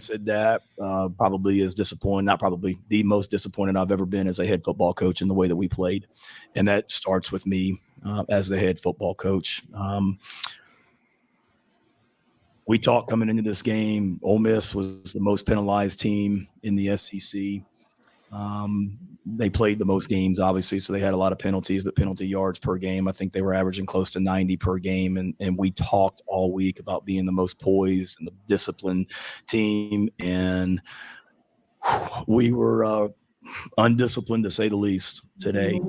said that. Probably is disappointing. Not probably the most disappointed I've ever been as a head football coach in the way that we played, and that starts with me as the head football coach. We talked coming into this game. Ole Miss was the most penalized team in the SEC. They played the most games, obviously, so they had a lot of penalties, but penalty yards per game, I think they were averaging close to 90 per game. And we talked all week about being the most poised and the disciplined team. And we were undisciplined, to say the least, today.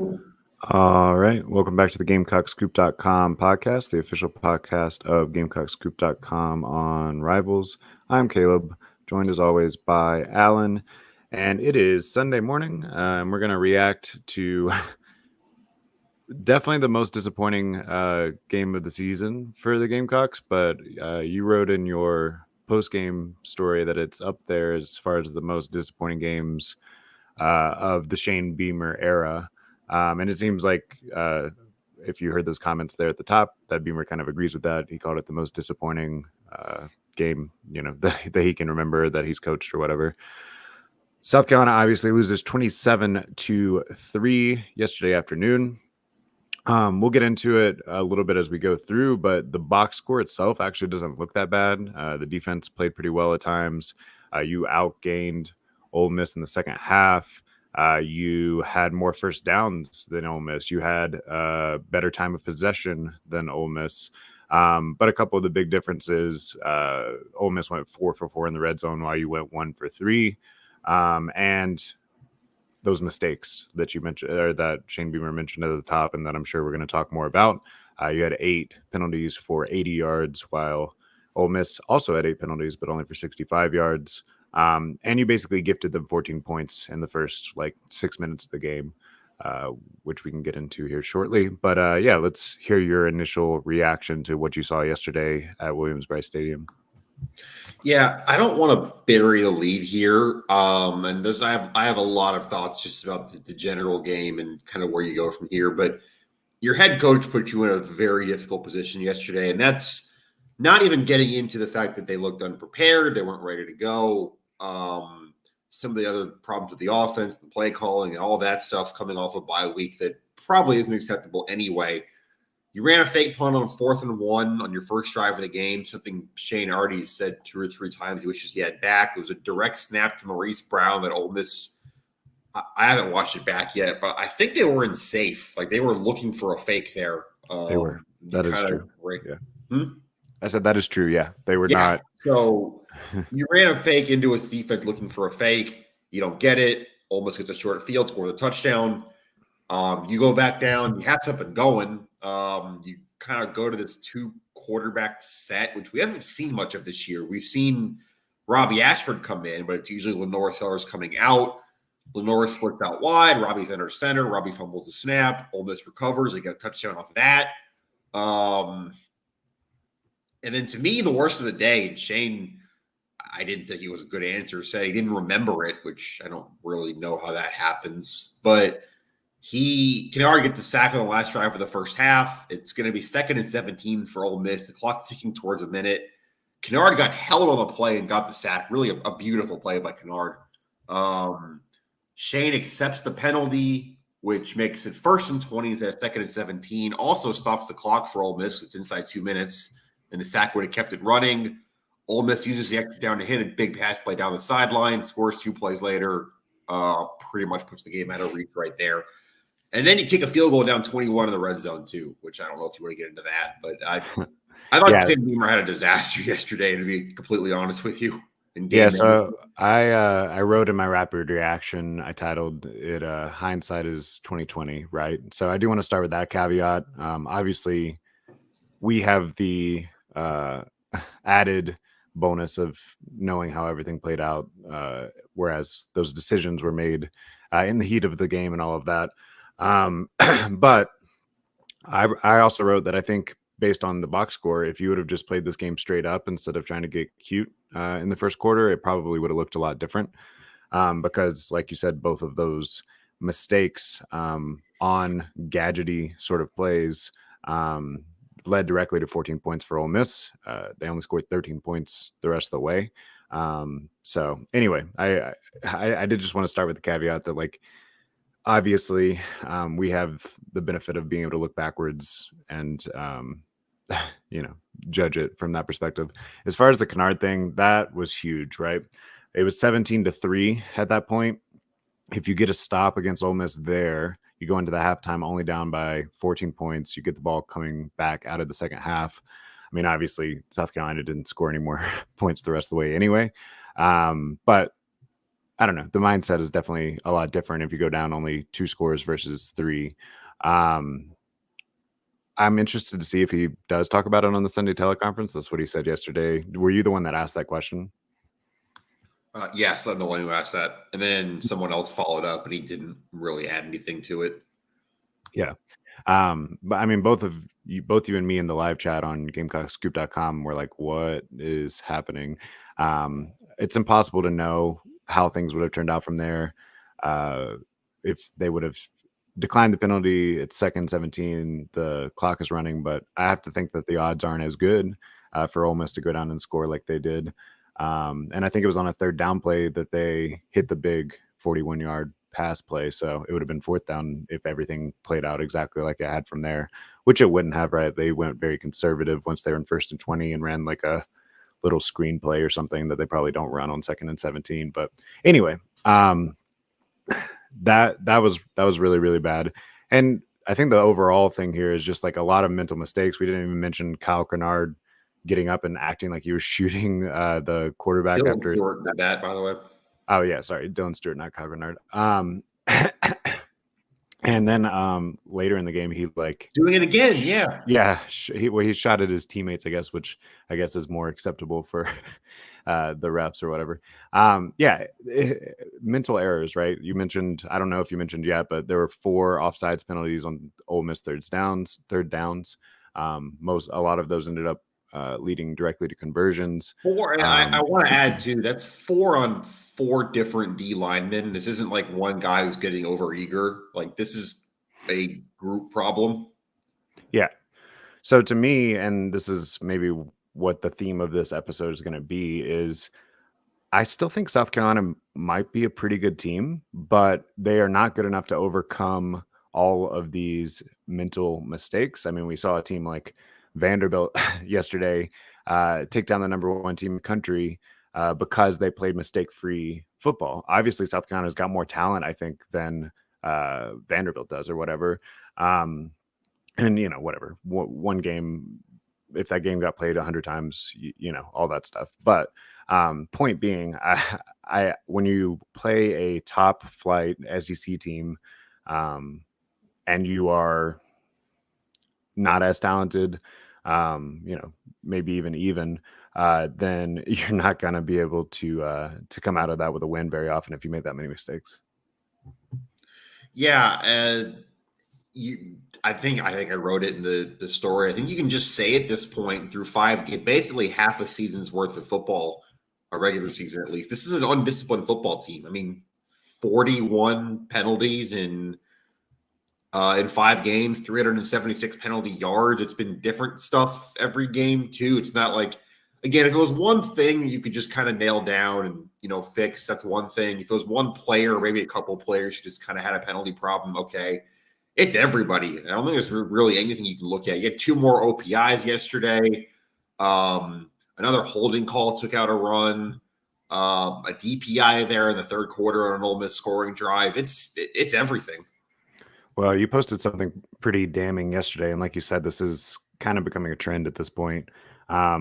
All right. Welcome back to the GamecockScoop.com podcast, the official podcast of GamecockScoop.com on Rivals. I'm Caleb, joined as always by Alan, and it is Sunday morning, and we're going to react to definitely the most disappointing game of the season for the Gamecocks, but you wrote in your post-game story that it's up there as far as the most disappointing games of the Shane Beamer era. And it seems like if you heard those comments there at the top, that Beamer kind of agrees with that. He called it the most disappointing game, that he can remember that he's coached or whatever. South Carolina obviously loses 27-3 yesterday afternoon. We'll get into it a little bit as we go through, but the box score itself actually doesn't look that bad. The defense played pretty well at times. You outgained Ole Miss in the second half. You had more first downs than Ole Miss. You had better time of possession than Ole Miss. But a couple of the big differences, Ole Miss went 4 for 4 in the red zone while you went 1 for 3. And those mistakes that you mentioned, or that Shane Beamer mentioned at the top, and that I'm sure we're going to talk more about. You had 8 penalties for 80 yards, while Ole Miss also had 8 penalties, but only for 65 yards. And you basically gifted them 14 points in the first 6 minutes of the game, which we can get into here shortly. But let's hear your initial reaction to what you saw yesterday at Williams-Brice Stadium. Yeah, I don't want to bury the lead here. And I have a lot of thoughts just about the general game and kind of where you go from here. But your head coach put you in a very difficult position yesterday, and that's not even getting into the fact that they looked unprepared, they weren't ready to go. Some of the other problems with the offense, the play calling, and all that stuff coming off a bye week that probably isn't acceptable anyway. You ran a fake punt on 4th and 1 on your first drive of the game, something Shane already said 2 or 3 times he wishes he had back. It was a direct snap to Maurice Brown that Ole Miss – I haven't watched it back yet, but I think they were in safe. They were looking for a fake there. They were. That is true. Yeah. I said that is true, yeah. They were not – So you ran a fake into a defense looking for a fake. You don't get it. Ole Miss gets a short field, scores a touchdown. You go back down. You have something going. You kind of go to this 2-quarterback set, which we haven't seen much of this year. We've seen Robbie Ashford come in, but it's usually Lenore Sellers coming out. Lenore splits out wide. Robbie's under center. Robbie fumbles the snap. Ole Miss recovers. They get a touchdown off of that. And then to me, the worst of the day, and Shane, I didn't think he was a good answer, said he didn't remember it, which I don't really know how that happens. But Kennard gets the sack on the last drive of the first half. It's going to be 2nd and 17 for Ole Miss. The clock's ticking towards a minute. Kennard got held on the play and got the sack. Really a beautiful play by Kennard. Shane accepts the penalty, which makes it 1st and 20 instead of 2nd and 17. Also stops the clock for Ole Miss. It's inside 2 minutes, and the sack would have kept it running. Ole Miss uses the extra down to hit a big pass play down the sideline, scores 2 plays later, pretty much puts the game out of reach right there. And then you kick a field goal down 21 in the red zone too, which I don't know if you want to get into that, but I thought Shane Beamer had a disaster yesterday, to be completely honest with you. So I wrote in my rapid reaction, I titled it "Hindsight is 2020," right? So I do want to start with that caveat. Obviously, we have the added bonus of knowing how everything played out, whereas those decisions were made in the heat of the game and all of that. But I also wrote that I think, based on the box score, if you would have just played this game straight up instead of trying to get cute in the first quarter, it probably would have looked a lot different. Because, like you said, both of those mistakes on gadgety sort of plays led directly to 14 points for Ole Miss. They only scored 13 points the rest of the way. So anyway, I did just want to start with the caveat that, like, obviously, we have the benefit of being able to look backwards and judge it from that perspective. As far as the Kennard thing, that was huge, right? It was 17-3 at that point. If you get a stop against Ole Miss there, you go into the halftime only down by 14 points. You get the ball coming back out of the second half. I mean, obviously, South Carolina didn't score any more points the rest of the way anyway. But I don't know. The mindset is definitely a lot different if you go down only 2 scores versus 3. I'm interested to see if he does talk about it on the Sunday teleconference. That's what he said yesterday. Were you the one that asked that question? Yes, I'm the one who asked that. And then someone else followed up and he didn't really add anything to it. Yeah. But I mean, both you and me in the live chat on GamecockScoop.com were like, what is happening? It's impossible to know how things would have turned out from there. If they would have declined the penalty, it's 2nd 17, the clock is running, but I have to think that the odds aren't as good for Ole Miss to go down and score like they did. And I think it was on a 3rd down play that they hit the big 41-yard pass play. So it would have been 4th down if everything played out exactly like it had from there, which it wouldn't have, right? They went very conservative once they were in 1st and 20 and ran like a little screenplay or something that they probably don't run on 2nd and 17. But anyway, that was really, really bad. And I think the overall thing here is just like a lot of mental mistakes. We didn't even mention Kyle Kennard getting up and acting like he was shooting the quarterback Dylan after Stewart did that, by the way. Oh yeah, sorry, Dylan Stewart, not Kyle Kennard. And then later in the game, he doing it again. Yeah, he shot at his teammates, I guess, which I guess is more acceptable for the refs or whatever. Mental errors, right? You mentioned, I don't know if you mentioned yet, but there were 4 offsides penalties on Ole Miss third downs. A lot of those ended up leading directly to conversions. 4. I want to add too. That's 4 on 4 different D linemen. This isn't like one guy who's getting overeager. Like, this is a group problem. Yeah. So to me, and this is maybe what the theme of this episode is going to be, is I still think South Carolina might be a pretty good team, but they are not good enough to overcome all of these mental mistakes. I mean, we saw a team like Vanderbilt yesterday take down the number 1 team in the country because they played mistake-free football. Obviously, South Carolina's got more talent, I think, than Vanderbilt does or whatever. And, whatever. One game, if that game got played 100 times, all that stuff. But point being, I when you play a top-flight SEC team and you are not as talented, maybe even, then you're not going to be able to come out of that with a win very often if you make that many mistakes. Yeah, I think I wrote it in the story. I think you can just say at this point, through 5, basically half a season's worth of football, a regular season at least. This is an undisciplined football team. I mean, 41 penalties in 5 games, 376 penalty yards. It's been different stuff every game too. It's not like, again, if it was one thing you could just kind of nail down and fix, that's one thing. If it was one player, maybe a couple of players who just kind of had a penalty problem, okay. It's everybody. I don't think there's really anything you can look at. You had 2 more OPIs yesterday. Another holding call took out a run. A DPI there in the 3rd quarter on an Ole Miss scoring drive. It's everything. Well, you posted something pretty damning yesterday, and like you said, this is kind of becoming a trend at this point. At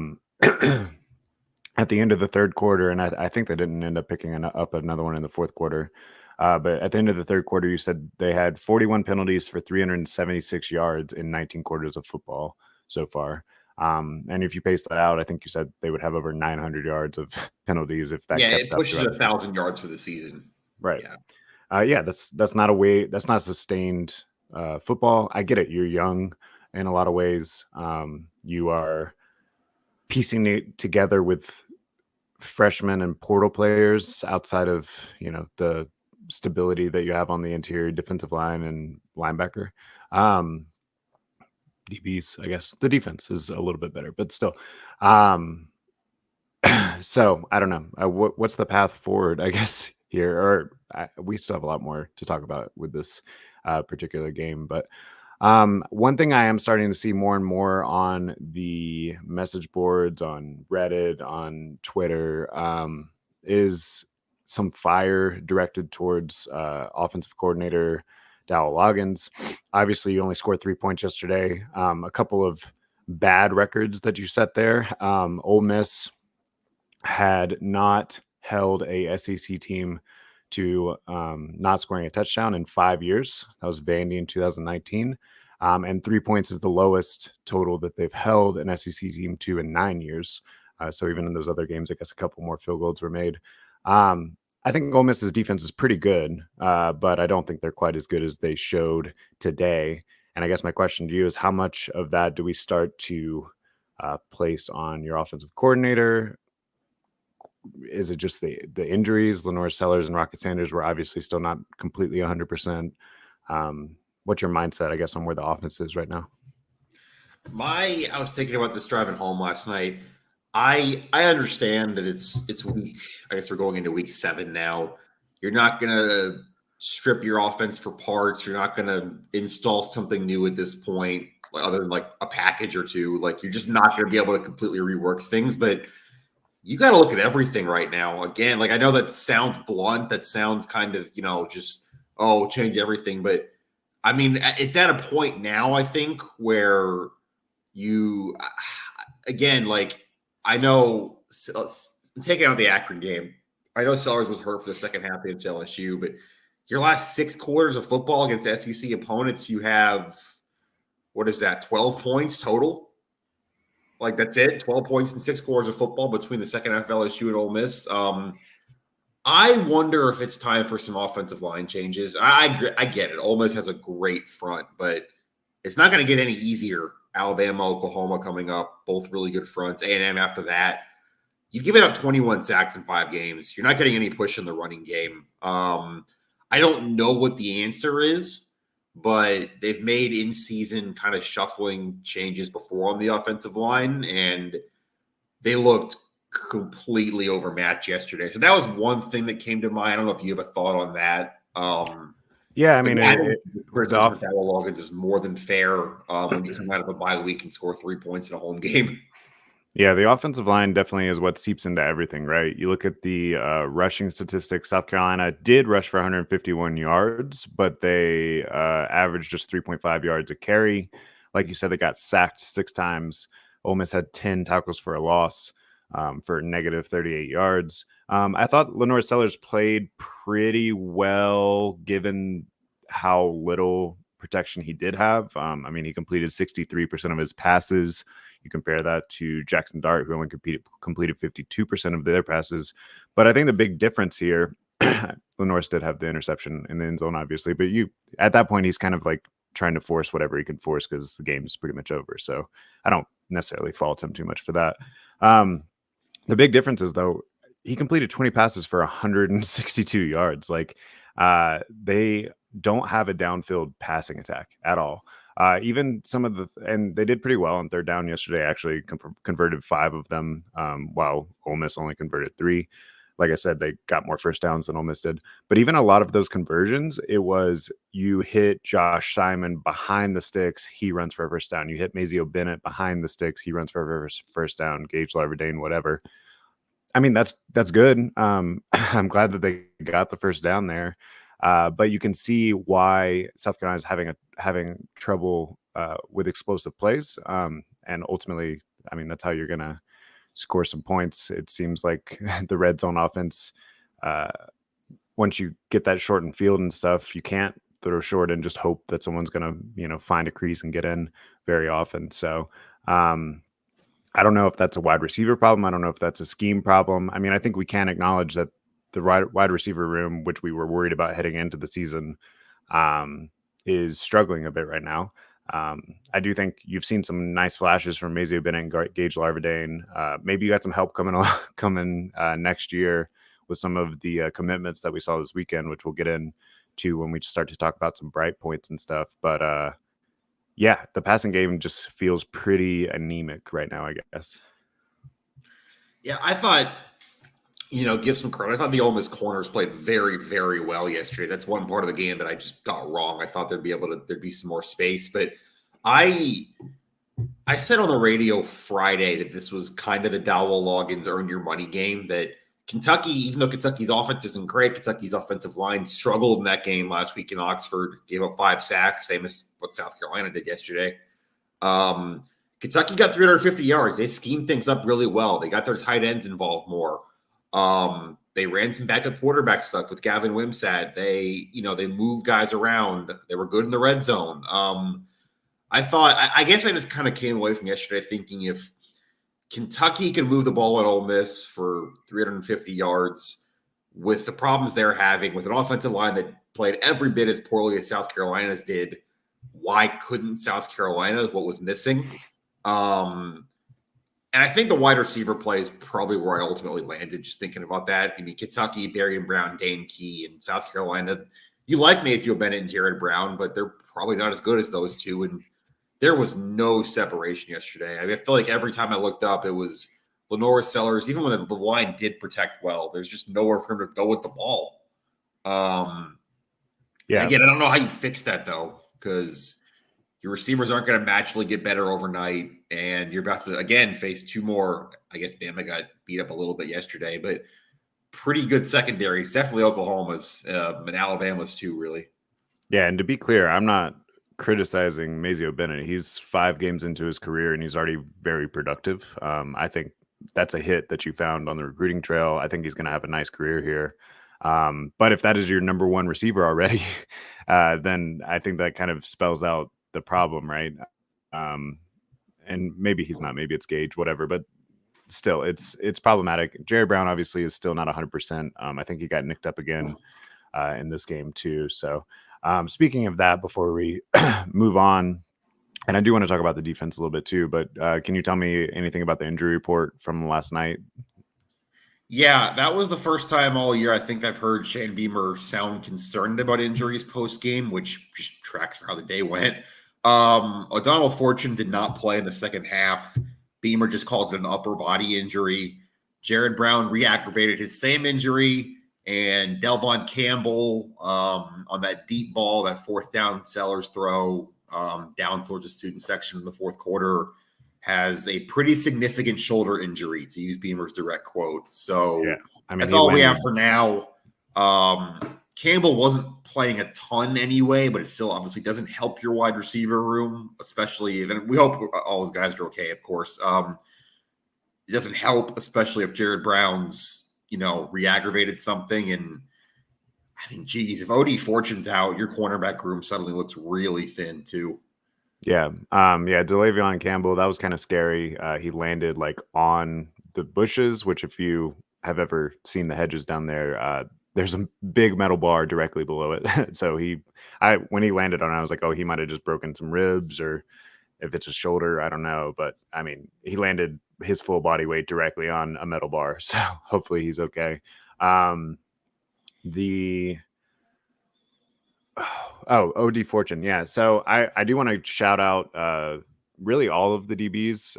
the end of the 3rd quarter, and I think they didn't end up picking up another one in the 4th quarter, but at the end of the 3rd quarter, you said they had 41 penalties for 376 yards in 19 quarters of football so far. And if you pace that out, I think you said they would have over 900 yards of penalties if that kept it up. pushes 1,000 yards for the season. Right. Yeah. That's not a way. That's not sustained football. I get it. You're young in a lot of ways. You are piecing it together with freshmen and portal players outside of the stability that you have on the interior defensive line and linebacker. DBs, I guess the defense is a little bit better, but still, So I don't know. What's the path forward, I guess, here? We still have a lot more to talk about with this particular game. But one thing I am starting to see more and more on the message boards, on Reddit, on Twitter, is some fire directed towards offensive coordinator Dowell Loggins. Obviously, you only scored 3 points yesterday. A couple of bad records that you set there. Ole Miss had not held a SEC team to not scoring a touchdown in 5 years. That was Vandy in 2019. And 3 points is the lowest total that they've held an SEC team to in 9 years. So even in those other games, I guess a couple more field goals were made. I think Ole Miss's defense is pretty good, but I don't think they're quite as good as they showed today. And I guess my question to you is, how much of that do we start to place on your offensive coordinator? Is it just the injuries? Lenore Sellers and Rocket Sanders were obviously still not completely 100%. What's your mindset, I guess, on where the offense is right now? I was thinking about this driving home last night. I understand that it's week. I guess we're going into week 7 now. You're not gonna strip your offense for parts. You're not gonna install something new at this point, other than like a package or two. Like, you're just not gonna be able to completely rework things. But you got to look at everything right now. Again, like, I know that sounds blunt. That sounds kind of, just, change everything. But I mean, it's at a point now, I think, where you, again, like, I know, taking out the Akron game, I know Sellers was hurt for the second half against LSU, but your last 6 quarters of football against SEC opponents, you have, what is that, 12 points total? Like, that's it, 12 points in 6 quarters of football between the second half of LSU and Ole Miss. I wonder if it's time for some offensive line changes. I get it. Ole Miss has a great front, but it's not going to get any easier. Alabama, Oklahoma coming up, both really good fronts. A&M after that. You've given up 21 sacks in 5 games. You're not getting any push in the running game. I don't know what the answer is, but they've made in-season kind of shuffling changes before on the offensive line, and they looked completely overmatched yesterday. So that was one thing that came to mind. I don't know if you have a thought on that. Yeah, I mean, criticism of Dowell Loggins is more than fair when you come out of a bye week and score 3 points in a home game. Yeah, the offensive line definitely is what seeps into everything, right? You look at the rushing statistics. South Carolina did rush for 151 yards, but they averaged just 3.5 yards a carry. Like you said, they got sacked 6 times. Ole Miss had 10 tackles for a loss for negative 38 yards. I thought Lenore Sellers played pretty well given how little protection he did have. I mean, he completed 63% of his passes. You compare that to Jackson Dart, who only completed 52% of their passes. But I think the big difference here, Lenore did have the interception in the end zone, obviously. But at that point, he's kind of like trying to force whatever he can force because the game is pretty much over. So I don't necessarily fault him too much for that. The big difference is, though, he completed 20 passes for 162 yards. Like, they don't have a downfield passing attack at all. Even some of and they did pretty well on third down yesterday. Actually, converted 5 of them, while Ole Miss only converted 3. Like I said, they got more first downs than Ole Miss did. But even a lot of those conversions, it was you hit Josh Simon behind the sticks, he runs for a first down. You hit Mazio Bennett behind the sticks, he runs for a first down. Gage Larverdane, whatever. I mean, that's good. I'm glad that they got the first down there. But you can see why South Carolina is having trouble with explosive plays. And ultimately, I mean, that's how you're going to score some points. It seems like the red zone offense, once you get that shortened field and stuff, you can't throw short and just hope that someone's going to, find a crease and get in very often. So I don't know if that's a wide receiver problem. I don't know if that's a scheme problem. I mean, I think we can acknowledge that the wide receiver room, which we were worried about heading into the season, is struggling a bit right now. I do think you've seen some nice flashes from Mazio Bennett and Gage Larverdane. Maybe you got some help coming next year with some of the commitments that we saw this weekend, which we'll get into when we start to talk about some bright points and stuff. But the passing game just feels pretty anemic right now, I guess. Yeah, I thought, give some credit. I thought the Ole Miss corners played very, very well yesterday. That's one part of the game that I just got wrong. I thought there'd be some more space, but I I said on the radio Friday that this was kind of the Dowell Loggins earn your money game. That Kentucky, even though Kentucky's offense isn't great, Kentucky's offensive line struggled in that game last week in Oxford, gave up 5 sacks, same as what South Carolina did yesterday. Kentucky got 350 yards. They schemed things up really well. They got their tight ends involved more. They ran some backup quarterback stuff with Gavin Wimsatt. They moved guys around. They were good in the red zone. I guess I just kind of came away from yesterday thinking if Kentucky can move the ball at Ole Miss for 350 yards with the problems they're having with an offensive line that played every bit as poorly as South Carolina's did, why couldn't South Carolina? What was missing? And I think the wide receiver play is probably where I ultimately landed, just thinking about that. I mean, Kentucky, Darian Brown, Dane Key, and South Carolina, you like Matthew Bennett and Jared Brown, but they're probably not as good as those two. And there was no separation yesterday. I mean, I feel like every time I looked up, it was Lenora Sellers. Even when the line did protect well, there's just nowhere for him to go with the ball. Yeah. Again, I don't know how you fix that, though, because your receivers aren't going to magically get better overnight, and you're about to, again, face two more. I guess Bama got beat up a little bit yesterday, but pretty good secondaries. Definitely Oklahoma's and Alabama's too, really. Yeah, and to be clear, I'm not criticizing Mazio Bennett. He's 5 games into his career, and he's already very productive. I think that's a hit that you found on the recruiting trail. I think he's going to have a nice career here. But if that is your number one receiver already, then I think that kind of spells out the problem, right? And maybe he's not, maybe it's Gage, whatever, but still it's problematic. Jerry Brown obviously is still not 100%. I think he got nicked up again in this game too. So speaking of that, before we move on, and I do want to talk about the defense a little bit too, but can you tell me anything about the injury report from last night? Yeah, that was the first time all year I think I've heard Shane Beamer sound concerned about injuries post-game, which just tracks for how the day went. O'Donnell Fortune did not play in the second half. Beamer just called it an upper body injury. Jared Brown re-aggravated his same injury, and Delvon Campbell on that deep ball, that fourth down Sellers throw down towards the student section in the fourth quarter, has a pretty significant shoulder injury, to use Beamer's direct quote. So Yeah, I mean, that's all we have for now. Campbell wasn't playing a ton anyway, but it still obviously doesn't help your wide receiver room, especially, and we hope all those guys are okay, of course. It doesn't help, especially if Jared Brown's, re-aggravated something. And I mean, geez, if OD Fortune's out, your cornerback room suddenly looks really thin too. Yeah. DeLavion Campbell, that was kind of scary. He landed like on the bushes, which if you have ever seen the hedges down there, there's a big metal bar directly below it. So when he landed on it, I was like, oh, he might have just broken some ribs, or if it's a shoulder, I don't know. But I mean, he landed his full body weight directly on a metal bar. So hopefully he's okay. OD Fortune. Yeah. So I do want to shout out really all of the DBs.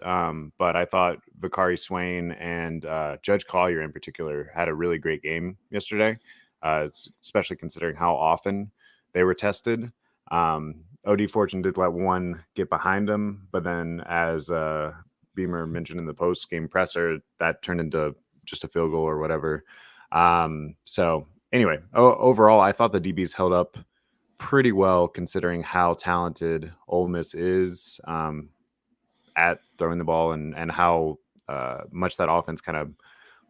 But I thought Vakari Swain and Judge Collier in particular had a really great game yesterday, especially considering how often they were tested. OD Fortune did let one get behind him, but then as Beamer mentioned in the post-game presser, that turned into just a field goal or whatever. So anyway, overall, I thought the DBs held up pretty well considering how talented Ole Miss is at throwing the ball and how much that offense kind of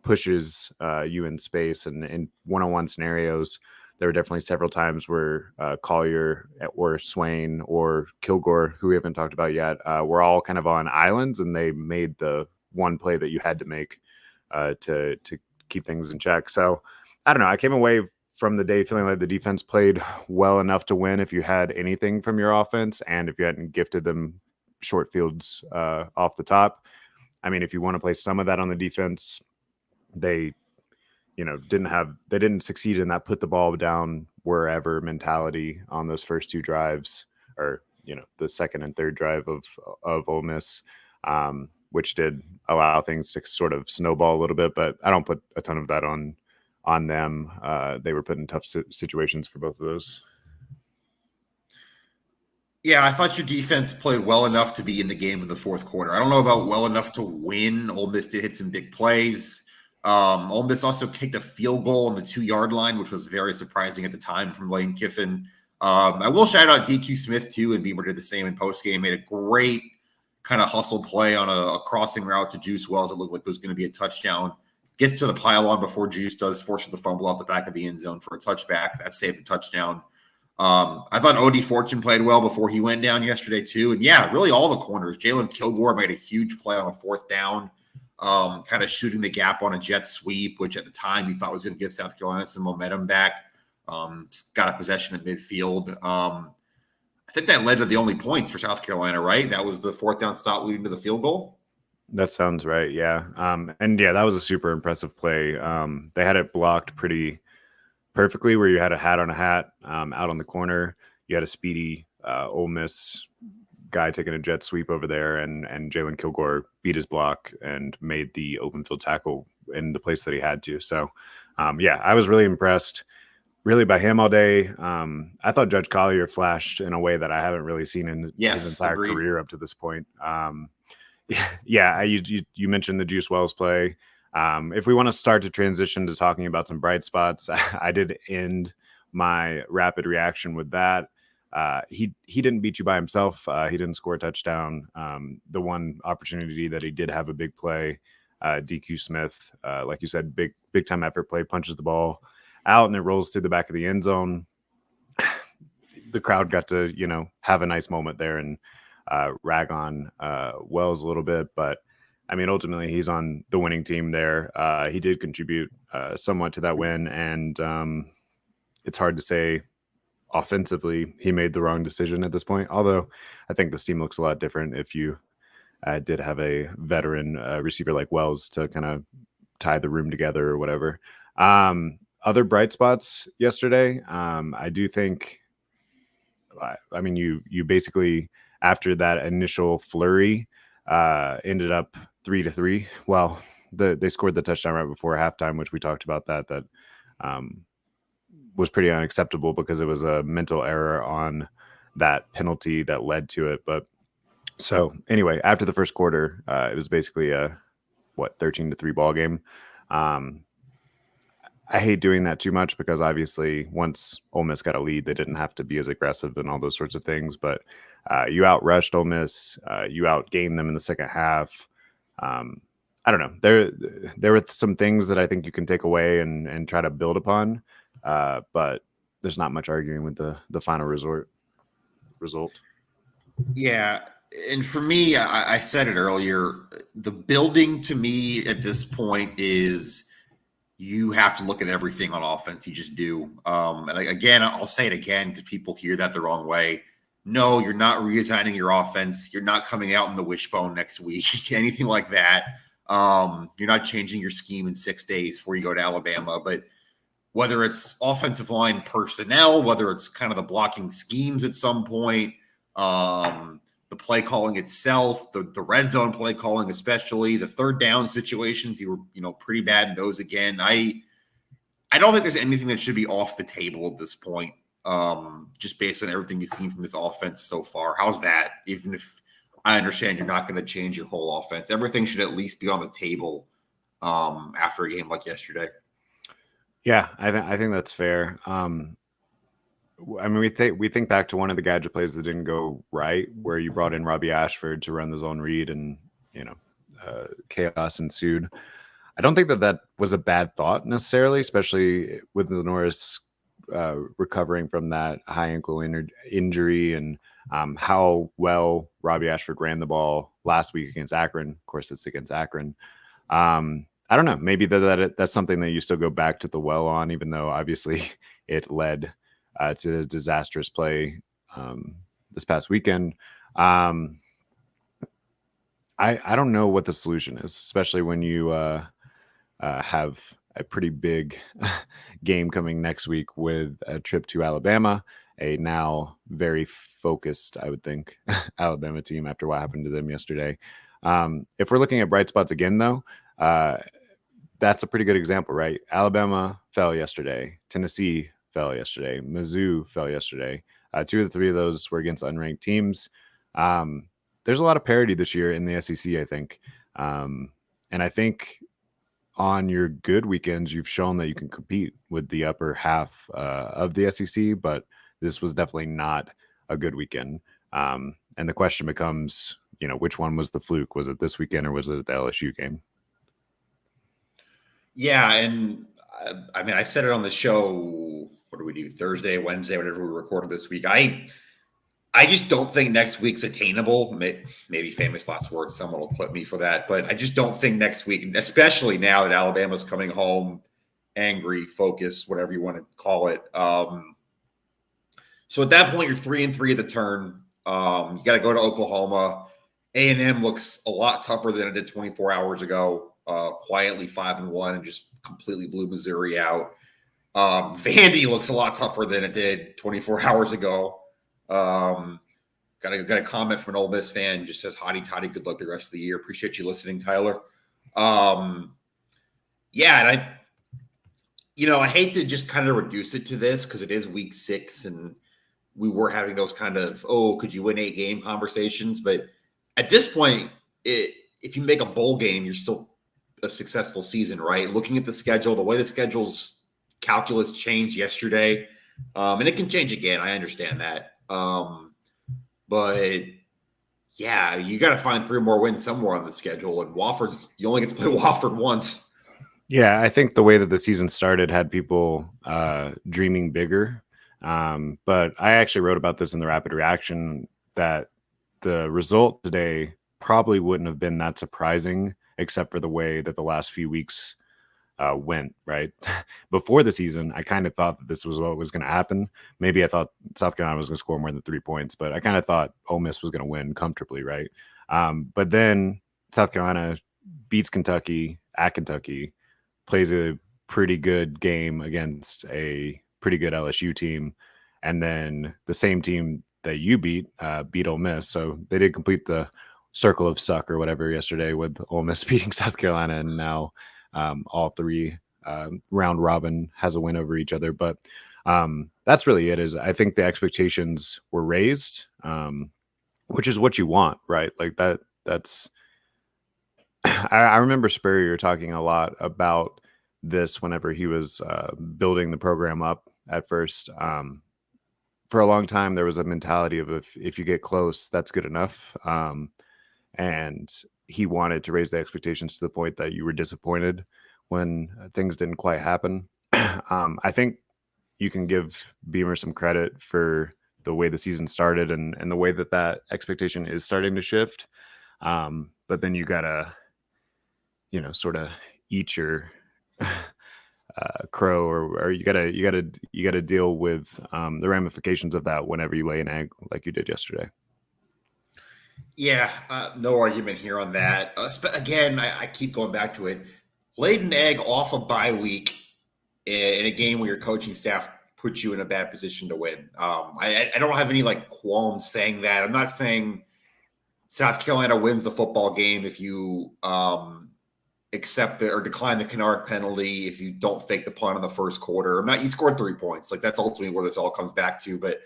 pushes you in space and in one-on-one scenarios. There were definitely several times where Collier or Swain or Kilgore, who we haven't talked about yet, were all kind of on islands, and they made the one play that you had to make to keep things in check. So I don't know. I came away from the day feeling like the defense played well enough to win if you had anything from your offense and if you hadn't gifted them short fields off the top. I mean, if you want to play some of that on the defense, they didn't succeed in that put the ball down wherever mentality on those first 2 drives, or the second and third drive of Ole Miss. which did allow things to sort of snowball a little bit. But I don't put a ton of that on them. They were put in tough situations for both of those. Yeah, I thought your defense played well enough to be in the game in the fourth quarter. I don't know about well enough to win. Ole Miss did hit some big plays. Ole Miss also kicked a field goal on the 2-yard line, which was very surprising at the time from Lane Kiffin. I will shout out DQ Smith, too, and Beamer did the same in postgame. Made a great kind of hustle play on a crossing route to Juice Wells. It looked like it was going to be a touchdown. Gets to the pylon before Juice does, forces the fumble out the back of the end zone for a touchback. That saved the touchdown. I thought Odie Fortune played well before he went down yesterday, too. And, yeah, really all the corners. Jalen Kilgore made a huge play on a 4th down, kind of shooting the gap on a jet sweep, which at the time you thought was going to give South Carolina some momentum back. Got a possession at midfield. I think that led to the only points for South Carolina, right? That was the 4th down stop leading to the field goal. That sounds right, yeah. And, yeah, that was a super impressive play. They had it blocked pretty perfectly where you had a hat on a hat out on the corner. You had a speedy Ole Miss guy taking a jet sweep over there, and Jalen Kilgore beat his block and made the open field tackle in the place that he had to. So, yeah, I was really impressed really by him all day. I thought Judge Collier flashed in a way that I haven't really seen in his entire career up to this point. Yeah, you mentioned the Juice Wells play. If we want to start to transition to talking about some bright spots, I did end my rapid reaction with that. He didn't beat you by himself. He didn't score a touchdown. The one opportunity that he did have a big play, DQ Smith, like you said, big time effort play, punches the ball out and it rolls through the back of the end zone. The crowd got to, have a nice moment there and rag on Wells a little bit, but I mean, ultimately, he's on the winning team there. He did contribute somewhat to that win, and it's hard to say offensively he made the wrong decision at this point, although I think this team looks a lot different if you did have a veteran receiver like Wells to kind of tie the room together or whatever. Other bright spots yesterday, I do think, I mean, you basically, after that initial flurry, ended up 3-3. Well, they scored the touchdown right before halftime, which we talked about that was pretty unacceptable because it was a mental error on that penalty that led to it. But so anyway, after the first quarter, it was basically a 13-3 ball game. I hate doing that too much because obviously once Ole Miss got a lead, they didn't have to be as aggressive and all those sorts of things. But you outrushed Ole Miss, you outgained them in the second half. I don't know. There were some things that I think you can take away and try to build upon, but there's not much arguing with the final result. Yeah, and for me, I said it earlier, the building to me at this point is you have to look at everything on offense. You just do. And again, I'll say it again because people hear that the wrong way. No, you're not redesigning your offense. You're not coming out in the wishbone next week, anything like that. You're not changing your scheme in 6 days before you go to Alabama. But whether it's offensive line personnel, whether it's kind of the blocking schemes at some point, the play calling itself, the red zone play calling, especially the third down situations, you were pretty bad in those again. I don't think there's anything that should be off the table at this point. Just based on everything you've seen from this offense so far. How's that? Even if I understand you're not going to change your whole offense, everything should at least be on the table after a game like yesterday. Yeah, I think that's fair. I mean, we think back to one of the gadget plays that didn't go right, where you brought in Robbie Ashford to run the zone read, and chaos ensued. I don't think that was a bad thought necessarily, especially with the Norris recovering from that high ankle injury and how well Robbie Ashford ran the ball last week against Akron. Of course, it's against Akron. I don't know. Maybe that's something that you still go back to the well on, even though obviously it led to a disastrous play this past weekend. I don't know what the solution is, especially when you have a pretty big game coming next week with a trip to Alabama, a now very focused, I would think, Alabama team after what happened to them yesterday. If we're looking at bright spots again, though, that's a pretty good example, right? Alabama fell yesterday. Tennessee fell yesterday. Mizzou fell yesterday. 2 of the 3 of those were against unranked teams. There's a lot of parity this year in the SEC, I think. And I think on your good weekends, you've shown that you can compete with the upper half of the SEC, but this was definitely not a good weekend. And the question becomes, which one was the fluke? Was it this weekend or was it the LSU game? Yeah, and I said it on the show. What do we do? Thursday, Wednesday, whatever we recorded this week. I just don't think next week's attainable. Maybe famous last words. Someone will clip me for that, but I just don't think next week, especially now that Alabama's coming home, angry, focused, whatever you want to call it. So at that point, you're 3-3 at the turn. You got to go to Oklahoma. A&M looks a lot tougher than it did 24 hours ago. Quietly 5-1 and just completely blew Missouri out. Vandy looks a lot tougher than it did 24 hours ago. Got a comment from an Ole Miss fan, just says hotty toddy, good luck the rest of the year. Appreciate you listening, Tyler. Yeah, and I hate to just kind of reduce it to this because it is week 6 and we were having those kind of, could you win 8 game conversations? But at this point, if you make a bowl game, you're still a successful season, right? Looking at the schedule, the way the schedule's calculus changed yesterday, and it can change again. I understand that. But yeah, you got to find 3 more wins somewhere on the schedule. And you only get to play Wofford once. Yeah, I think the way that the season started had people dreaming bigger. But I actually wrote about this in the Rapid Reaction that the result today probably wouldn't have been that surprising, except for the way that the last few weeks went, right? Before the season, I kind of thought that this was what was going to happen. Maybe I thought South Carolina was going to score more than 3 points, but I kind of thought Ole Miss was going to win comfortably, right? But then South Carolina beats Kentucky at Kentucky, plays a pretty good game against a pretty good LSU team, and then the same team that you beat Ole Miss. So they did complete the circle of suck or whatever yesterday with Ole Miss beating South Carolina, and now all 3 round robin has a win over each other. But that's really it. Is I think the expectations were raised, which is what you want, right? Like that's I remember Spurrier talking a lot about this whenever he was building the program up at first. For a long time, there was a mentality of if you get close, that's good enough. And he wanted to raise the expectations to the point that you were disappointed when things didn't quite happen. I think you can give Beamer some credit for the way the season started and the way that expectation is starting to shift. But then you gotta, sort of eat your crow, or you gotta deal with the ramifications of that whenever you lay an egg like you did yesterday. Yeah, no argument here on that. Again, I keep going back to it. Laid an egg off a bye week in a game where your coaching staff puts you in a bad position to win. I don't have any qualms saying that. I'm not saying South Carolina wins the football game if you accept or decline the Kennard penalty, if you don't fake the punt in the first quarter. You scored 3 points. That's ultimately where this all comes back to. But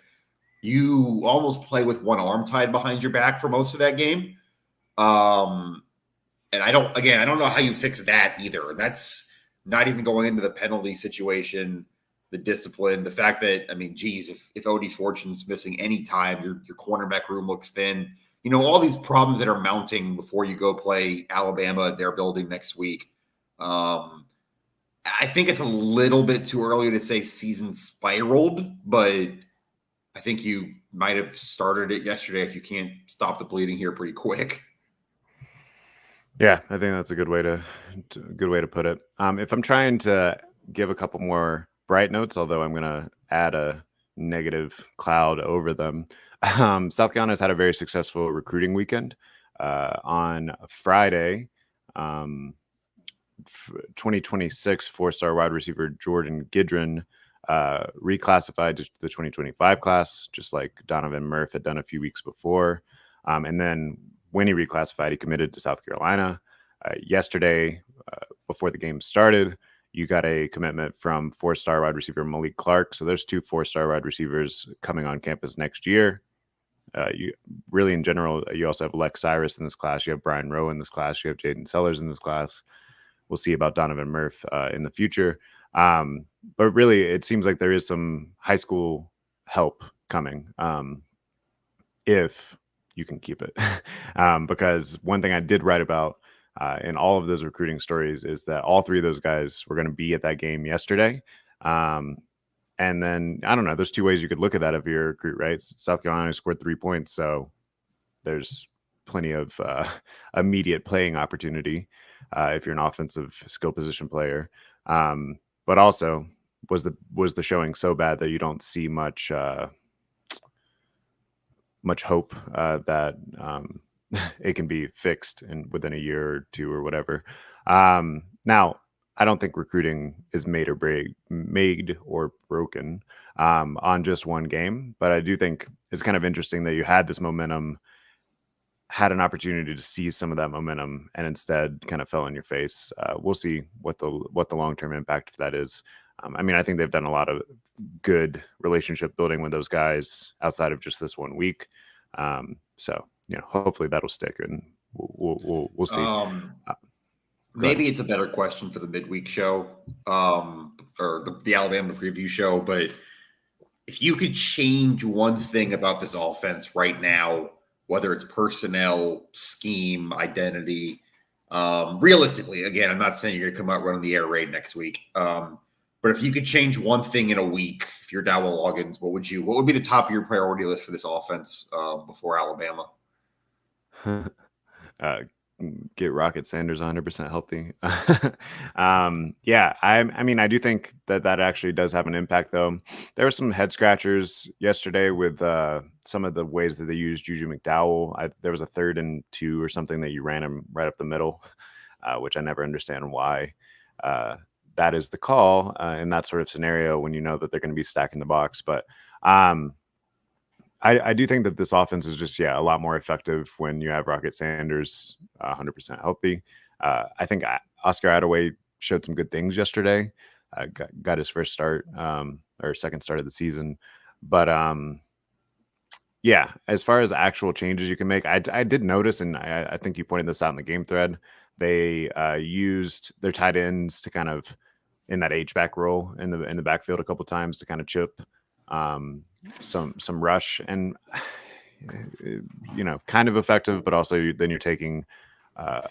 you almost play with one arm tied behind your back for most of that game. And I don't know how you fix that either. That's not even going into the penalty situation, the discipline, the fact that, if Odie Fortune's missing any time, your cornerback room looks thin. All these problems that are mounting before you go play Alabama at their building next week. I think it's a little bit too early to say season spiraled, but I think you might have started it yesterday if you can't stop the bleeding here pretty quick. Yeah, I think that's a good way to put it. If I'm trying to give a couple more bright notes, although I'm going to add a negative cloud over them, South Carolina's had a very successful recruiting weekend. On Friday, 2026 4-star wide receiver Jordan Gidron reclassified to the 2025 class, just like Donovan Murph had done a few weeks before. And then when he reclassified, he committed to South Carolina. Yesterday, before the game started, you got a commitment from 4-star wide receiver Malik Clark. So there's 2 4-star wide receivers coming on campus next year. You really, in general, you also have Lex Cyrus in this class. You have Brian Rowe in this class. You have Jaden Sellers in this class. We'll see about Donovan Murph in the future. But really, it seems like there is some high school help coming if you can keep it. Because one thing I did write about in all of those recruiting stories is that all 3 of those guys were going to be at that game yesterday. And then, I don't know, there's 2 ways you could look at that if you're a recruit, right? South Carolina scored 3 points, so there's plenty of immediate playing opportunity if you're an offensive skill position player. But also, was the showing so bad that you don't see much hope that it can be fixed within a year or 2 or whatever. Now, I don't think recruiting is made or broken on just one game, but I do think it's kind of interesting that you had this momentum, had an opportunity to seize some of that momentum, and instead kind of fell in your face. We'll see what the long-term impact of that is. I mean, I think they've done a lot of good relationship building with those guys outside of just this 1 week. So, hopefully that'll stick, and we'll see. Maybe it's a better question for the midweek show, or the Alabama preview show. But if you could change one thing about this offense right now, whether it's personnel, scheme, identity, realistically, again, I'm not saying you're going to come out running the air raid next week. But if you could change one thing in a week, if you're Dowell Loggins, what would be the top of your priority list for this offense before Alabama? Get Rocket Sanders 100% healthy. Yeah, I mean, I do think that actually does have an impact, though. There were some head scratchers yesterday with some of the ways that they used Juju McDowell. There was a 3rd and 2 or something that you ran him right up the middle, which I never understand why. That is the call in that sort of scenario when you know that they're going to be stacking the box. But I do think that this offense is just, a lot more effective when you have Rocket Sanders 100% healthy. I think Oscar Attaway showed some good things yesterday. Got his first start or second start of the season. But as far as actual changes you can make, I did notice, and I think you pointed this out in the game thread, they used their tight ends to kind of in that H-back role in the backfield a couple times to kind of chip some rush, and kind of effective, but also then you're taking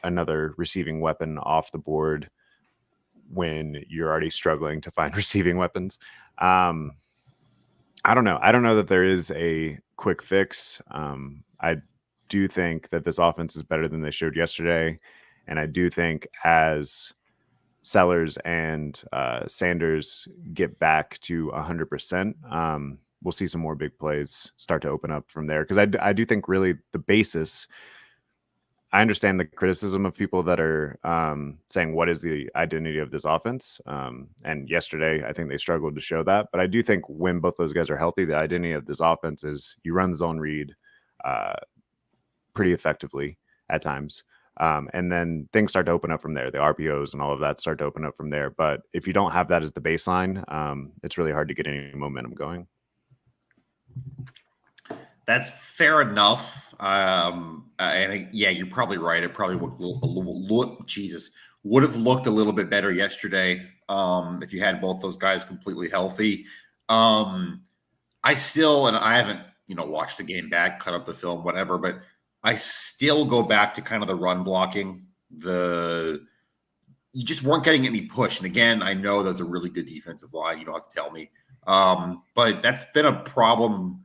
another receiving weapon off the board when you're already struggling to find receiving weapons. I don't know that there is a quick fix. I do think that this offense is better than they showed yesterday, and I do think as Sellers and Sanders get back to 100%, we'll see some more big plays start to open up from there. Because I do think really the basis, I understand the criticism of people that are saying, what is the identity of this offense? And yesterday, I think they struggled to show that. But I do think when both those guys are healthy, the identity of this offense is you run the zone read pretty effectively at times. And then things start to open up from there. The RPOs and all of that start to open up from there. But if you don't have that as the baseline, it's really hard to get any momentum going. That's fair enough. You're probably right. It probably would have looked a little bit better yesterday if you had both those guys completely healthy. I haven't watched the game back, cut up the film, whatever, but I still go back to kind of the run blocking. You just weren't getting any push. And again, I know that's a really good defensive line. You don't have to tell me. But that's been a problem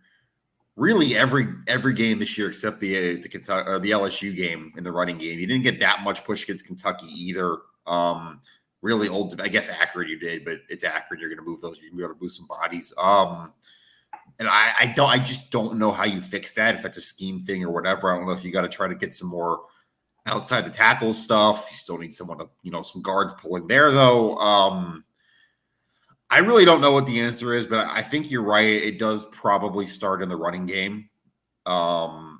really every game this year except the Kentucky or the LSU game in the running game. You didn't get that much push against Kentucky either. Really old, I guess Akron you did, but it's Akron. You're going to move those. You're going to be able to move some bodies. And I just don't know how you fix that, if that's a scheme thing or whatever. I don't know if you got to try to get some more outside the tackle stuff. You still need someone to, some guards pulling there though. I really don't know what the answer is, but I think you're right. It does probably start in the running game. But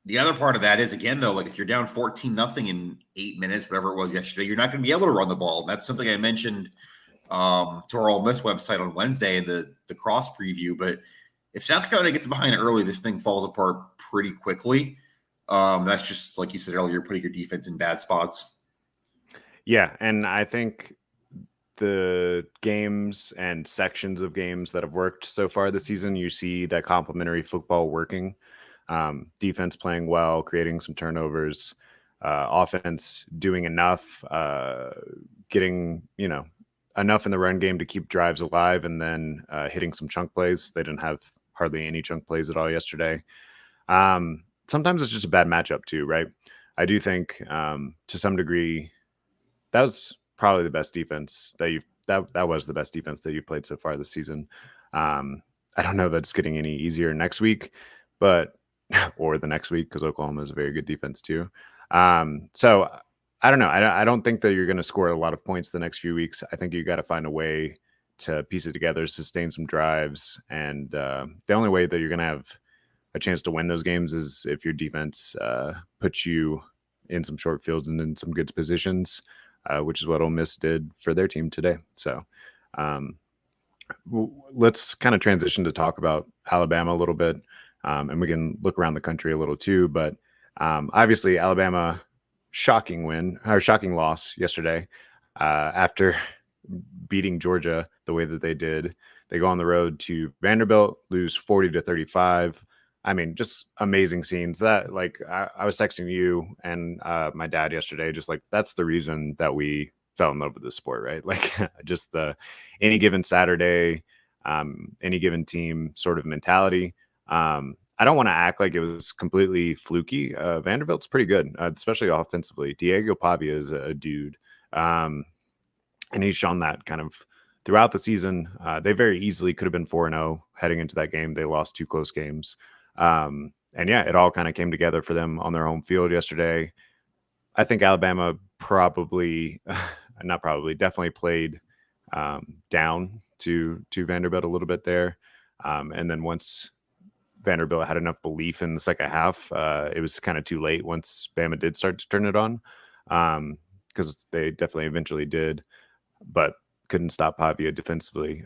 The other part of that is, again, though, like if you're down 14-0 in 8 minutes, whatever it was yesterday, you're not going to be able to run the ball. And that's something I mentioned to our Ole Miss website on Wednesday in the cross preview. But if South Carolina gets behind early, this thing falls apart pretty quickly. That's just, like you said earlier, putting your defense in bad spots. Yeah, and I think the games and sections of games that have worked so far this season, you see that complementary football working. Defense playing well, creating some turnovers, offense doing enough, getting, enough in the run game to keep drives alive, and then hitting some chunk plays. They didn't have hardly any chunk plays at all yesterday. Sometimes it's just a bad matchup too, right? I do think to some degree that was probably the best defense that was the best defense that you've played so far this season. I don't know that it's getting any easier next week, but or the next week, because Oklahoma is a very good defense too. So I don't know. I don't think that you're going to score a lot of points the next few weeks. I think you got to find a way to piece it together, sustain some drives, and the only way that you're going to have a chance to win those games is if your defense puts you in some short fields and in some good positions, which is what Ole Miss did for their team today. So let's kind of transition to talk about Alabama a little bit, and we can look around the country a little too. But obviously, Alabama shocking loss yesterday after beating Georgia the way that they did. They go on the road to Vanderbilt, lose 40-35. I mean, just amazing scenes. That, like, I was texting you and my dad yesterday, just like, that's the reason that we fell in love with this sport, right? Like, just any given Saturday, any given team sort of mentality. I don't want to act like it was completely fluky. Vanderbilt's pretty good, especially offensively. Diego Pavia is a dude, and he's shown that kind of throughout the season. They very easily could have been 4-0 heading into that game. They lost 2 close games. And yeah, it all kind of came together for them on their home field yesterday. I think Alabama definitely played down to Vanderbilt a little bit there. And then once Vanderbilt had enough belief in the second half, it was kind of too late once Bama did start to turn it on, because they definitely eventually did, but couldn't stop Pavia defensively.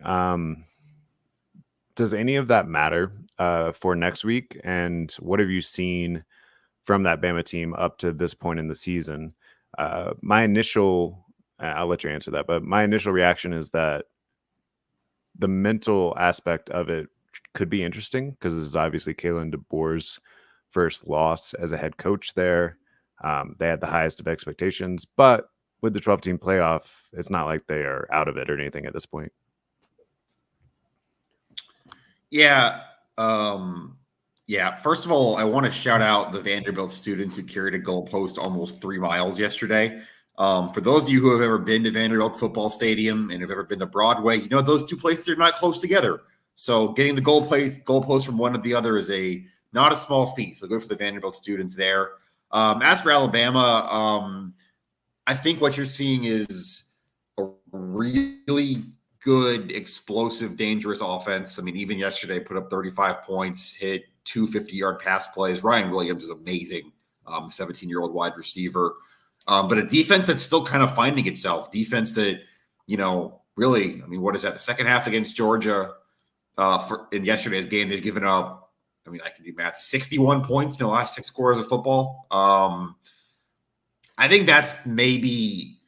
Does any of that matter for next week? And what have you seen from that Bama team up to this point in the season? I'll let you answer that, but my initial reaction is that the mental aspect of it could be interesting, because this is obviously Kalen DeBoer's first loss as a head coach there. They had the highest of expectations, but with the 12-team playoff, it's not like they are out of it or anything at this point. Yeah. First of all, I want to shout out the Vanderbilt students who carried a goalpost almost 3 miles yesterday. For those of you who have ever been to Vanderbilt football stadium and have ever been to Broadway, those 2 places are not close together. So getting the goalpost from one to the other is not a small feat. So good for the Vanderbilt students there. As for Alabama, I think what you're seeing is a really good, explosive, dangerous offense. I mean, even yesterday put up 35 points, hit 2 50-yard pass plays. Ryan Williams is amazing, 17-year-old wide receiver. But a defense that's still kind of finding itself. Defense that, really, I mean, what is that? The second half against Georgia in yesterday's game, they've given up, I mean, I can do math, 61 points in the last 6 quarters of football. I think that's maybe,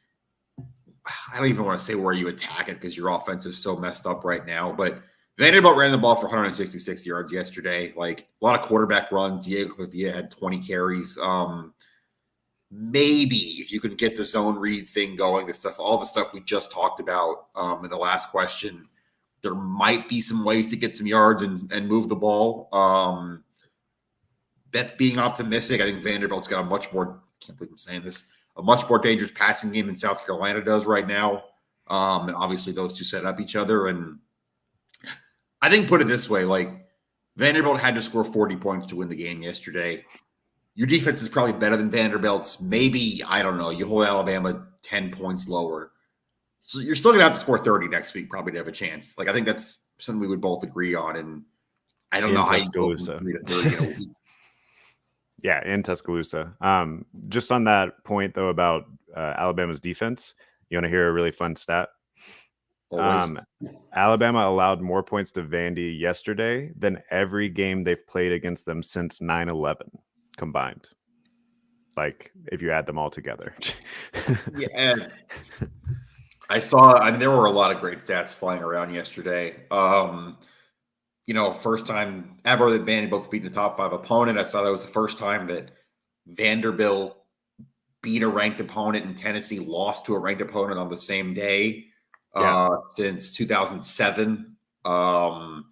I don't even want to say where you attack it because your offense is so messed up right now. But Vanderbilt ran the ball for 166 yards yesterday. Like, a lot of quarterback runs. Diego Pavia had 20 carries. Maybe if you can get the zone read thing going, all the stuff we just talked about in the last question, there might be some ways to get some yards and move the ball. That's being optimistic. I think Vanderbilt's got a much more, I can't believe I'm saying this, a much more dangerous passing game than South Carolina does right now. And obviously those two set up each other. And I think, put it this way, like, Vanderbilt had to score 40 points to win the game yesterday. Your defense is probably better than Vanderbilt's. Maybe, I don't know, you hold Alabama 10 points lower. So you're still going to have to score 30 next week probably to have a chance. Like, I think that's something we would both agree on. And I don't know how you go from 3 to 30 in a week. Yeah, in Tuscaloosa. Just on that point though about Alabama's defense, you want to hear a really fun stat? Always. Alabama allowed more points to Vandy yesterday than every game they've played against them since 9/11 combined. Like if you add them all together. Yeah, and I mean, there were a lot of great stats flying around yesterday. First time ever that Vanderbilt's beaten a top 5 opponent. I saw that was the first time that Vanderbilt beat a ranked opponent and Tennessee lost to a ranked opponent on the same day since 2007. And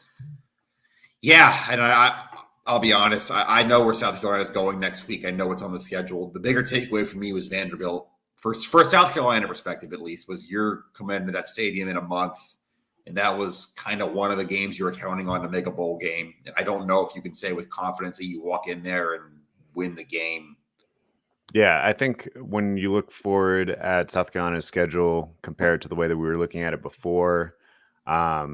I'll be honest. I know where South Carolina's going next week. I know what's on the schedule. The bigger takeaway for me was Vanderbilt. For South Carolina perspective, at least, was you're coming into that stadium in a month, and that was kind of one of the games you were counting on to make a bowl game. And I don't know if you can say with confidence that you walk in there and win the game. Yeah, I think when you look forward at South Carolina's schedule compared to the way that we were looking at it before, I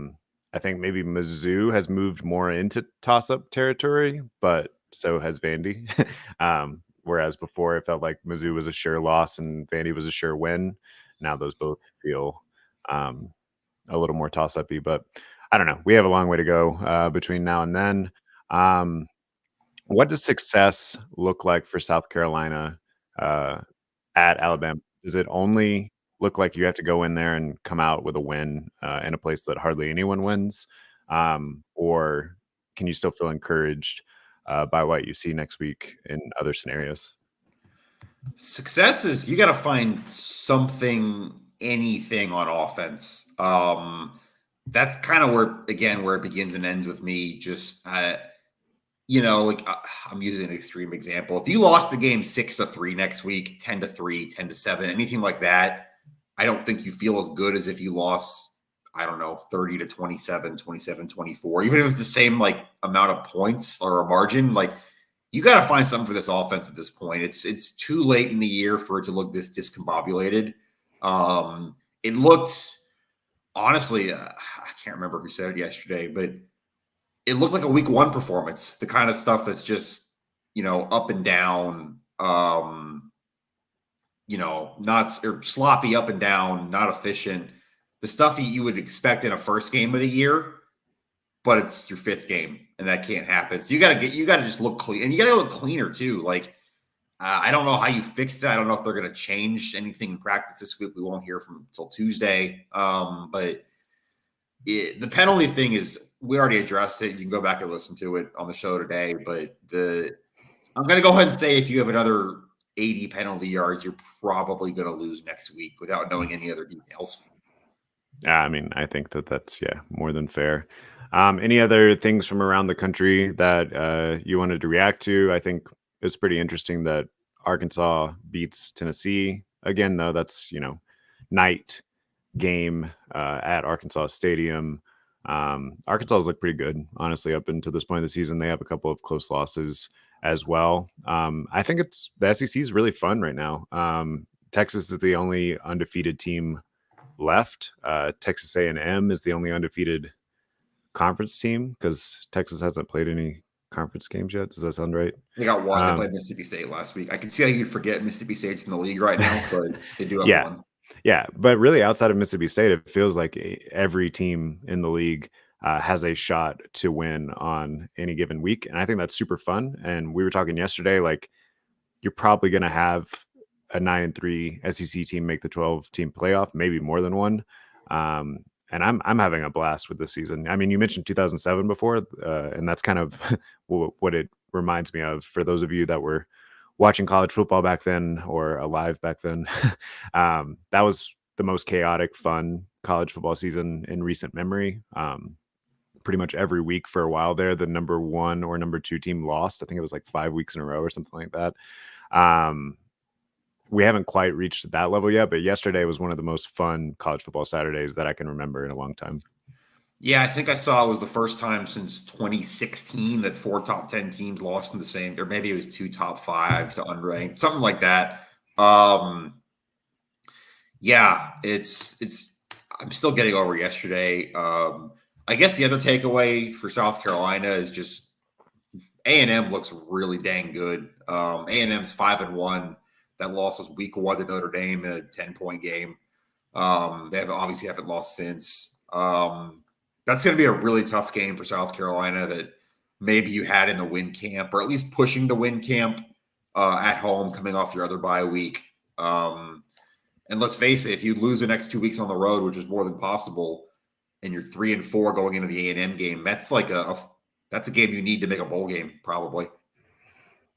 think maybe Mizzou has moved more into toss-up territory, but so has Vandy. Whereas before it felt like Mizzou was a sure loss and Vandy was a sure win. Now those both feel a little more toss-uppy, but I don't know. We have a long way to go between now and then. What does success look like for South Carolina at Alabama? Does it only look like you have to go in there and come out with a win in a place that hardly anyone wins? Or can you still feel encouraged by what you see next week in other scenarios? Success is you got to find something, anything on offense. That's kind of where it begins and ends with me. Just I'm using an extreme example. If you lost the game 6-3 next week, 10-3, 10-7, anything like that, I don't think you feel as good as if you lost, I don't know, 30-27, 27-24. Even if it's the same amount of points or a margin, you got to find something for this offense at this point. It's too late in the year for it to look this discombobulated. It looked, honestly, I can't remember who said it yesterday, but it looked like a week 1 performance, the kind of stuff that's just, up and down, not or sloppy up and down, not efficient. The stuff you would expect in a first game of the year, but it's your 5th game and that can't happen. So you got to just look clean, and you got to look cleaner too. I don't know how you fix that. I don't know if they're going to change anything in practice this week. We won't hear from until Tuesday. But the penalty thing is, we already addressed it. You can go back and listen to it on the show today. But I'm going to go ahead and say if you have another 80 penalty yards, you're probably going to lose next week without knowing any other details. Yeah, I mean, I think that's more than fair. Any other things from around the country that you wanted to react to? I think it's pretty interesting that Arkansas beats Tennessee again, though. That's night game at Arkansas Stadium. Arkansas's looked pretty good, honestly, up until this point of the season. They have a couple of close losses as well. I think the SEC is really fun right now. Texas is the only undefeated team left. Texas A&M is the only undefeated conference team because Texas hasn't played any conference games yet. Does that sound right? They got one. They played Mississippi State last week. I can see how you'd forget Mississippi State's in the league right now, but they do have one. Yeah, but really outside of Mississippi State, it feels like every team in the league has a shot to win on any given week. And I think that's super fun. And we were talking yesterday, you're probably going to have a 9-3 SEC team make the 12-team playoff, maybe more than one. And I'm having a blast with this season. I mean, you mentioned 2007 before, and that's kind of what it reminds me of for those of you that were watching college football back then or alive back then. That was the most chaotic, fun college football season in recent memory. Pretty much every week for a while there, the number 1 or number 2 team lost. I think it was 5 weeks in a row or something like that. We haven't quite reached that level yet, but yesterday was one of the most fun college football Saturdays that I can remember in a long time. Yeah, I think I saw it was the first time since 2016 that 4 top 10 teams lost in the same, or maybe it was 2 top 5 to unranked, something like that. Yeah, it's I'm still getting over yesterday. I guess the other takeaway for South Carolina is just A&M looks really dang good. A&M's 5-1. That loss was week 1 to Notre Dame in a 10-point game. They obviously haven't lost since. That's going to be a really tough game for South Carolina that maybe you had in the win camp, or at least pushing the win camp at home, coming off your other bye week. And let's face it, if you lose the next 2 weeks on the road, which is more than possible, and you're 3-4 going into the A&M game, that's like that's a game you need to make a bowl game, probably.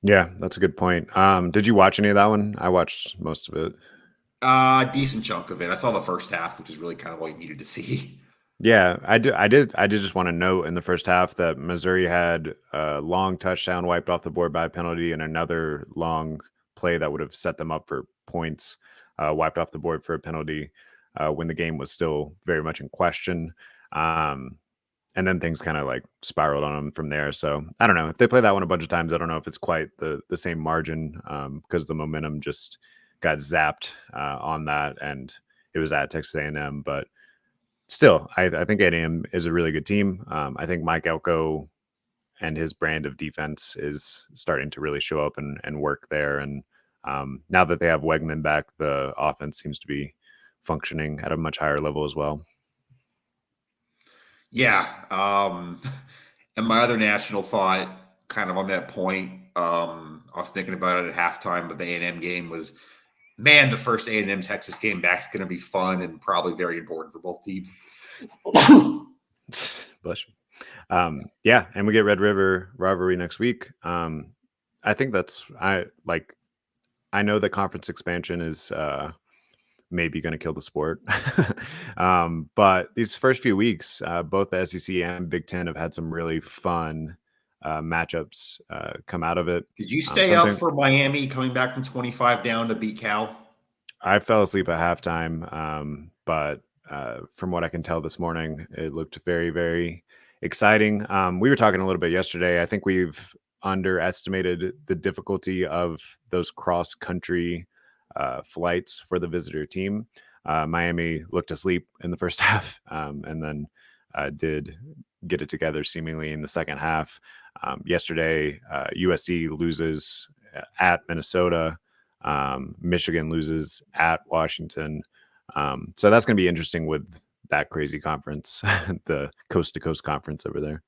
Yeah, that's a good point. Did you watch any of that one? I watched most of it. Decent chunk of it. I saw the first half, which is really kind of all you needed to see. Yeah, I did just want to note in the first half that Missouri had a long touchdown wiped off the board by a penalty and another long play that would have set them up for points wiped off the board for a penalty when the game was still very much in question. And then things kind of like spiraled on them from there. So I don't know if they play that one a bunch of times. I don't know if it's quite the same margin because the momentum just got zapped on that, and it was at Texas A&M. But still, I think A&M is a really good team. I think Mike Elko and his brand of defense is starting to really show up and work there. And now that they have Wegman back, the offense seems to be functioning at a much higher level as well. Yeah. And my other national thought, kind of on that point, I was thinking about it at halftime, but the A&M game was, man, the first A&M Texas game back is going to be fun and probably very important for both teams. Bless you. Yeah, and we get Red River rivalry next week. I think I know that conference expansion is maybe going to kill the sport. But these first few weeks, both the SEC and Big Ten have had some really fun matchups come out of it. Did you stay up for Miami coming back from 25 down to beat Cal? I fell asleep at halftime, but from what I can tell this morning, it looked very, very exciting. We were talking a little bit yesterday. I think we've underestimated the difficulty of those cross-country flights for the visitor team. Miami looked asleep in the first half and then did get it together seemingly in the second half. Yesterday, USC loses at Minnesota. Michigan loses at Washington. So that's going to be interesting with that crazy conference, the coast-to-coast conference over there.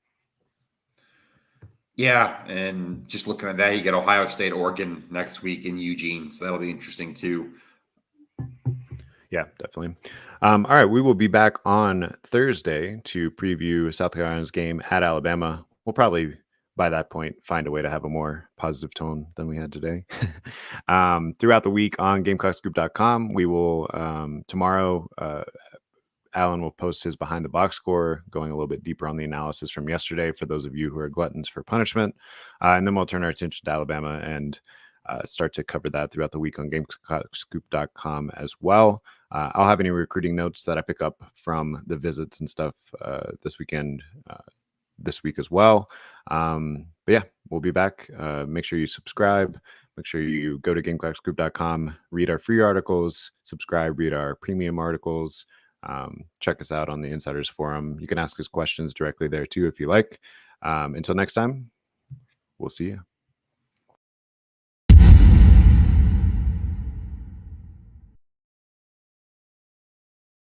Yeah, and just looking at that, you get Ohio State, Oregon next week in Eugene, so that'll be interesting too. Yeah, definitely. All right, we will be back on Thursday to preview South Carolina's game at Alabama. We'll probably, by that point, find a way to have a more positive tone than we had today. Throughout the week on GamecocksGroup.com, we will, tomorrow, Alan will post his behind the box score, going a little bit deeper on the analysis from yesterday for those of you who are gluttons for punishment. And then we'll turn our attention to Alabama and start to cover that throughout the week on GamecocksGroup.com as well. I'll have any recruiting notes that I pick up from the visits and stuff this week as well. But yeah, we'll be back. Make sure you subscribe. Make sure you go to GamecocksGroup.com, read our free articles, subscribe, read our premium articles. Check us out on the Insiders Forum. You can ask us questions directly there too if you like. Until next time, we'll see you.